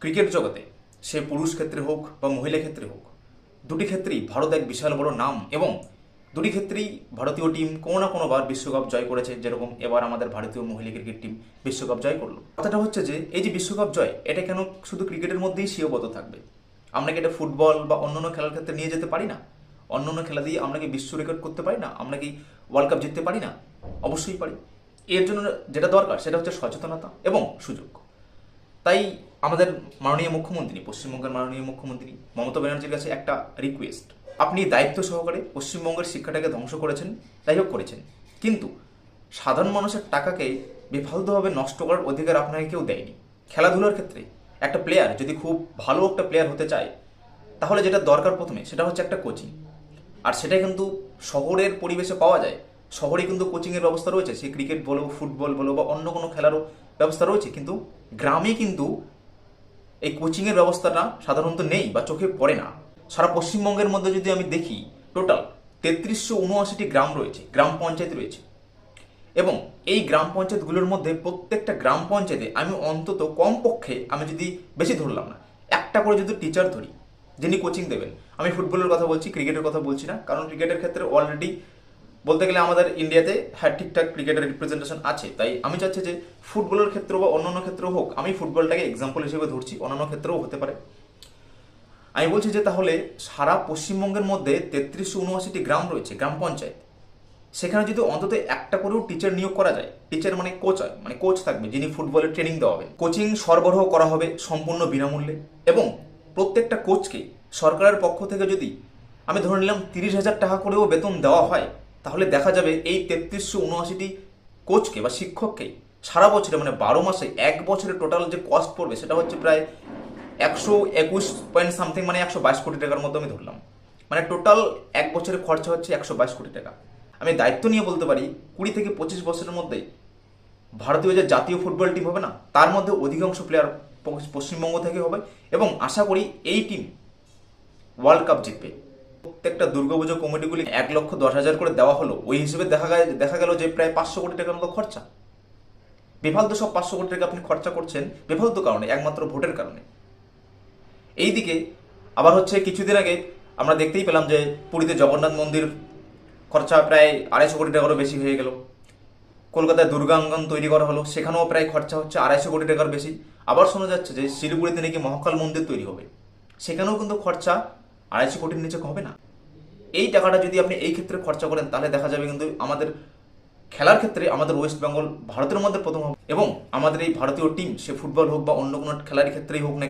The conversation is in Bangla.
ক্রিকেট জগতে সে পুরুষ ক্ষেত্রে হোক বা মহিলা ক্ষেত্রে হোক, দুটি ক্ষেত্রেই ভারত এক বিশাল বড় নাম এবং দুটি ক্ষেত্রেই ভারতীয় টিম কোনো না কোনোবার বিশ্বকাপ জয় করেছে। যেরকম এবার আমাদের ভারতীয় মহিলা ক্রিকেট টিম বিশ্বকাপ জয় করলো। কথাটা হচ্ছে যে এই যে বিশ্বকাপ জয়, এটা কেন শুধু ক্রিকেটের মধ্যেই সীমাবদ্ধ থাকবে? আমরা কি এটা ফুটবল বা অন্যান্য খেলার ক্ষেত্রে নিয়ে যেতে পারি না? অন্যান্য খেলা দিয়ে আমরা কি বিশ্ব রেকর্ড করতে পারি না? আমরা কি ওয়ার্ল্ড কাপ জিততে পারি না? অবশ্যই পারি। এর জন্য যেটা দরকার সেটা হচ্ছে সচেতনতা এবং সুযোগ। তাই আমাদের মাননীয় মুখ্যমন্ত্রী, পশ্চিমবঙ্গের মাননীয় মুখ্যমন্ত্রী মমতা ব্যানার্জির কাছে একটা রিকোয়েস্ট। আপনি দায়িত্ব সহকারে পশ্চিমবঙ্গের শিক্ষাটাকে ধ্বংস করেছেন, যাই হোক করেছেন, কিন্তু সাধারণ মানুষের টাকাকে বেফালতুভাবে নষ্ট করার অধিকার আপনাকে কেউ দেয়নি। খেলাধুলার ক্ষেত্রে একটা প্লেয়ার যদি খুব ভালো একটা প্লেয়ার হতে চায়, তাহলে যেটা দরকার প্রথমে সেটা হচ্ছে একটা কোচিং। আর সেটাই কিন্তু শহরের পরিবেশে পাওয়া যায়। শহরে কিন্তু কোচিংয়ের ব্যবস্থা রয়েছে, সে ক্রিকেট বলো, ফুটবল বলো বা অন্য কোনো খেলারও ব্যবস্থা রয়েছে, কিন্তু গ্রামে কিন্তু এই কোচিংয়ের ব্যবস্থাটা সাধারণত নেই বা চোখে পড়ে না। সারা পশ্চিমবঙ্গের মধ্যে যদি আমি দেখি, টোটাল 3379টি গ্রাম রয়েছে, গ্রাম পঞ্চায়েত রয়েছে, এবং এই গ্রাম পঞ্চায়েতগুলোর মধ্যে প্রত্যেকটা গ্রাম পঞ্চায়েতে আমি অন্তত কমপক্ষে, আমি যদি বেশি ধরলাম না, একটা করে যদি টিচার ধরি যিনি কোচিং দেবেন। আমি ফুটবলের কথা বলছি, ক্রিকেটের কথা বলছি না, কারণ ক্রিকেটের ক্ষেত্রে অলরেডি বলতে গেলে আমাদের ইন্ডিয়াতে হ্যাঁ ঠিকঠাক ক্রিকেটের রিপ্রেজেন্টেশন আছে। তাই আমি চাচ্ছি যে ফুটবলের ক্ষেত্রে বা অন্যান্য ক্ষেত্রেও হোক, আমি ফুটবলটাকে এক্সাম্পল হিসেবে ধরছি, অন্যান্য ক্ষেত্রেও হতে পারে। আমি বলছি যে তাহলে সারা পশ্চিমবঙ্গের মধ্যে 3379টি গ্রাম রয়েছে, গ্রাম পঞ্চায়েত, সেখানে যদি অন্তত একটা করেও টিচার নিয়োগ করা যায়, টিচার মানে কোচ হয়, মানে কোচ থাকবে যিনি ফুটবলের ট্রেনিং দেওয়াবেন, কোচিং সরবরাহ করা হবে সম্পূর্ণ বিনামূল্যে, এবং প্রত্যেকটা কোচকে সরকারের পক্ষ থেকে যদি আমি ধরে নিলাম 30,000 টাকা করেও বেতন দেওয়া হয়, তাহলে দেখা যাবে এই 3379টি কোচকে বা শিক্ষককে সারা বছরে মানে 12 মাসে, এক বছরে টোটাল যে কস্ট পড়বে সেটা হচ্ছে প্রায় 121 পয়েন্ট সামথিং, মানে 122 কোটি টাকার মতো আমি ধরলাম। মানে টোটাল এক বছরে খরচা হচ্ছে 122 কোটি টাকা। আমি দায়িত্ব নিয়ে বলতে পারি 20 থেকে 25 বছরের মধ্যে ভারতীয় যে জাতীয় ফুটবল টিম হবে না, তার মধ্যে অধিকাংশ প্লেয়ার পশ্চিমবঙ্গ থেকে হবে, এবং আশা করি এই টিম ওয়ার্ল্ড কাপ জিতবে। প্রত্যেকটা দুর্গাপুজো কমিটিগুলি 1,10,000 করে দেওয়া হলো, ওই হিসেবে দেখা গেল যে প্রায় 500 কোটি টাকার মতো খরচা। বেফালতু সব 500 কোটি টাকা আপনি খরচা করছেন বেফালতু কারণে, একমাত্র ভোটের কারণে। এইদিকে আবার হচ্ছে কিছুদিন আগে আমরা দেখতেই পেলাম যে পুরীতে জগন্নাথ মন্দির খরচা প্রায় 250 কোটি টাকারও বেশি হয়ে গেল। কলকাতায় দুর্গাঙ্গন তৈরি করা হলো, সেখানেও প্রায় খরচা হচ্ছে 250 কোটি টাকার বেশি। আবার শোনা যাচ্ছে যে শিলিগুড়িতে নাকি মহাকাল মন্দির তৈরি হবে, সেখানেও কিন্তু খরচা 250 কোটির নিচে হবে না। এই টাকাটা যদি আপনি এই ক্ষেত্রে খরচা করেন, তাহলে দেখা যাবে কিন্তু আমাদের খেলার ক্ষেত্রে আমাদের ওয়েস্ট বেঙ্গল ভারতের মধ্যে প্রথম হবে, এবং আমাদের এই ভারতীয় টিম, সে ফুটবল হোক বা অন্য কোনো খেলার ক্ষেত্রেই হোক না